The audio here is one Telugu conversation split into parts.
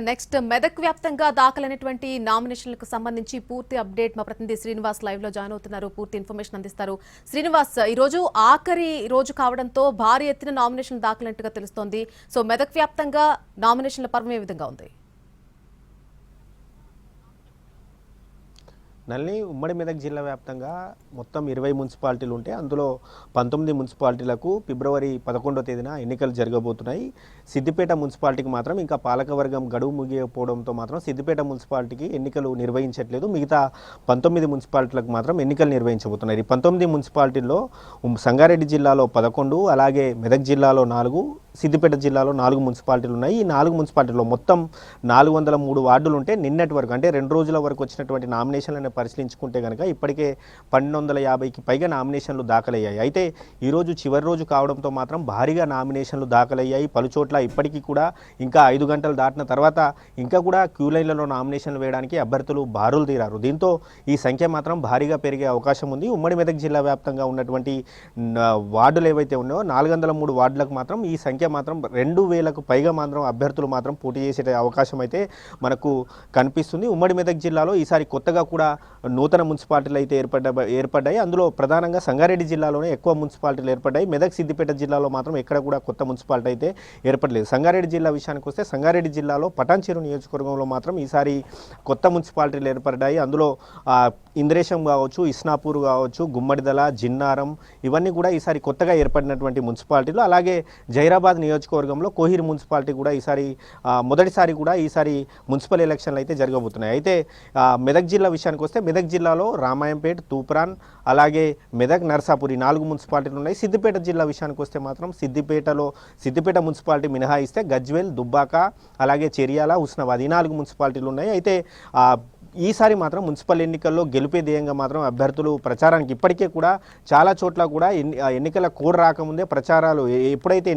నెక్స్ట్ మెదక్ వ్యాప్తంగా దాఖలైనటువంటి నామినేషన్లకు సంబంధించి పూర్తి అప్డేట్ మా ప్రతినిధి శ్రీనివాస్ లైవ్ లో జాయిన్ అవుతున్నారు. పూర్తి ఇన్ఫర్మేషన్ అందిస్తారు. శ్రీనివాస్, ఈ రోజు ఆఖరి రోజు కావడంతో భారీ ఎత్తున నామినేషన్ దాఖలైనట్టుగా తెలుస్తోంది. సో మెదక్ వ్యాప్తంగా నామినేషన్ల పర్వం ఏ విధంగా ఉంది? నల్లి ఉమ్మడి మెదక్ జిల్లా వ్యాప్తంగా మొత్తం 20 మున్సిపాలిటీలు ఉంటే అందులో 19 మున్సిపాలిటీలకు ఫిబ్రవరి 11వ తేదీన ఎన్నికలు జరగబోతున్నాయి. సిద్దిపేట మున్సిపాలిటీకి మాత్రం ఇంకా పాలకవర్గం గడువు ముగియకపోవడంతో మాత్రం సిద్దిపేట మున్సిపాలిటీకి ఎన్నికలు నిర్వహించట్లేదు. మిగతా 19 మున్సిపాలిటీలకు మాత్రం ఎన్నికలు నిర్వహించబోతున్నారు. ఈ 19 మున్సిపాలిటీల్లో సంగారెడ్డి జిల్లాలో 11, అలాగే మెదక్ జిల్లాలో 4, సిద్దిపేట జిల్లాలో 4 మున్సిపాలిటీలు ఉన్నాయి. ఈ 4 మున్సిపాలిటీల్లో మొత్తం 403 వార్డులు ఉంటే నిన్నటి వరకు అంటే 2 రోజుల వరకు వచ్చినటువంటి నామినేషన్లను పరిశీలించుకుంటే కనుక ఇప్పటికే 1250కి పైగా నామినేషన్లు దాఖలయ్యాయి. అయితే ఈరోజు చివరి రోజు కావడంతో మాత్రం భారీగా నామినేషన్లు దాఖలయ్యాయి. పలుచోట్ల ఇప్పటికీ కూడా ఇంకా 5 గంటలు దాటిన తర్వాత ఇంకా కూడా క్యూ లైన్లలో నామినేషన్లు వేయడానికి అభ్యర్థులు బారులు తీరారు. దీంతో ఈ సంఖ్య మాత్రం భారీగా పెరిగే అవకాశం ఉంది. ఉమ్మడి మెదక్ జిల్లా వ్యాప్తంగా ఉన్నటువంటి వార్డులు ఏవైతే ఉన్నాయో 403 వార్డులకు మాత్రం ఈ సంఖ్య మాత్రం 2000కు పైగా మాత్రం అభ్యర్థులు మాత్రం పోటీ చేసే అవకాశం అయితే మనకు కనిపిస్తుంది. ఉమ్మడి మెదక్ జిల్లాలో ఈసారి కొత్తగా కూడా నూతన మున్సిపాలిటీలు అయితే ఏర్పడ్డాయి. అందులో ప్రధానంగా సంగారెడ్డి జిల్లాలోనే ఎక్కువ మున్సిపాలిటీలు ఏర్పడ్డాయి. మెదక్ సిద్దిపేట జిల్లాలో మాత్రం ఎక్కడ కూడా కొత్త మున్సిపాలిటీ అయితే ఏర్పడలేదు. సంగారెడ్డి జిల్లా విషయానికి వస్తే సంగారెడ్డి జిల్లాలో పటాన్చెరు నియోజకవర్గంలో మాత్రం ఈసారి కొత్త మున్సిపాలిటీలు ఏర్పడ్డాయి. అందులో ఇంద్రేశం కావచ్చు, ఇస్నాపూర్ కావచ్చు, గుమ్మడిదల, జిన్నారం ఇవన్నీ కూడా ఈసారి కొత్తగా ఏర్పడినటువంటి మున్సిపాలిటీలు. అలాగే జైరాబాద్ నియోజకవర్గంలో కోహిర్ మున్సిపాలిటీ కూడా ఈసారి మొదటిసారి కూడా ఈసారి మున్సిపల్ ఎలక్షన్లు అయితే జరగబోతున్నాయి. అయితే మెదక్ జిల్లా విషయానికి వస్తే మెదక్ జిల్లాలో రామాయంపేట్, తూప్రాన్, అలాగే మెదక్, నర్సాపూర్ ఈ 4 మున్సిపాలిటీలు ఉన్నాయి. సిద్దిపేట జిల్లా విషయానికి వస్తే మాత్రం సిద్దిపేట మున్సిపాలిటీ మినహాయిస్తే గజ్వేల్, దుబ్బాక, అలాగే చెరియాల, హుస్నాబాద్ ఈ 4 మున్సిపాలిటీలు ఉన్నాయి. అయితే ఈసారి మాత్రం మున్సిపల్ ఎన్నికల్లో గెలిపే ధ్యేయంగా మాత్రం అభ్యర్థులు ప్రచారానికి ఇప్పటికే కూడా చాలా చోట్ల కూడా ఎన్నికల కోడ్ రాకముందే ప్రచారాలు ఎప్పుడైతే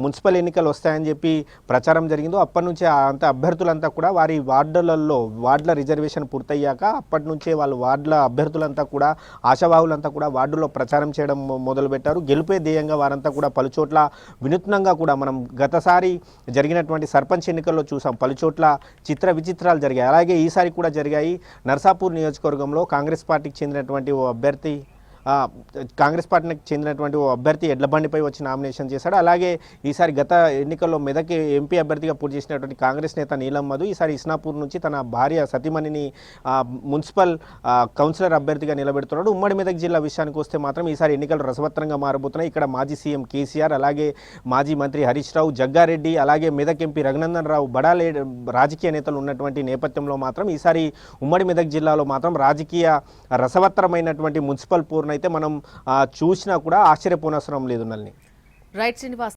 మున్సిపల్ ఎన్నికలు వస్తాయని చెప్పి ప్రచారం జరిగిందో అప్పటి నుంచే అంత అభ్యర్థులంతా కూడా వారి వార్డుల రిజర్వేషన్ పూర్తయ్యాక అప్పటి నుంచే వాళ్ళు వార్డుల అభ్యర్థులంతా కూడా ఆశావాహులంతా కూడా వార్డుల్లో ప్రచారం చేయడం మొదలుపెట్టారు. గెలిపే ధ్యేయంగా వారంతా కూడా పలుచోట్ల వినూత్నంగా కూడా మనం గతసారి జరిగినటువంటి సర్పంచ్ ఎన్నికల్లో చూసాం, పలుచోట్ల చిత్ర విచిత్రాలు జరిగాయి. అలాగే ఈసారి కూడా జరిగాయి. నర్సాపూర్ నియోజకవర్గంలో కాంగ్రెస్ పార్టీకి చెందినటువంటి ఓ అభ్యర్థి ఎడ్ల బండిపై వచ్చి నామినేషన్ చేశాడు. అలాగే ఈసారి గత ఎన్నికల్లో మెదక్ ఎంపీ అభ్యర్థిగా పోటీ చేసినటువంటి కాంగ్రెస్ నేత నీలం మధు ఈసారి ఇస్నాపూర్ నుంచి తన భార్య సతీమణిని మున్సిపల్ కౌన్సిలర్ అభ్యర్థిగా నిలబెడుతున్నాడు. ఉమ్మడి మెదక్ జిల్లా విషయానికి వస్తే మాత్రం ఈసారి ఎన్నికలు రసవత్తరంగా మారబోతున్నాయి. ఇక్కడ మాజీ సీఎం కేసీఆర్, అలాగే మాజీ మంత్రి హరీష్ రావు, జగ్గారెడ్డి, అలాగే మెదక్ ఎంపీ రఘునందన్ రావు బడా రాజకీయ నేతలు ఉన్నటువంటి నేపథ్యంలో మాత్రం ఈసారి ఉమ్మడి మెదక్ జిల్లాలో మాత్రం రాజకీయ రసవత్తరమైనటువంటి మున్సిపల్ పూర్ణ అయితే మనం చూసినా కూడా ఆశ్చర్యపోనవసరం లేదు. నల్ని రైట్ శ్రీనివాస్.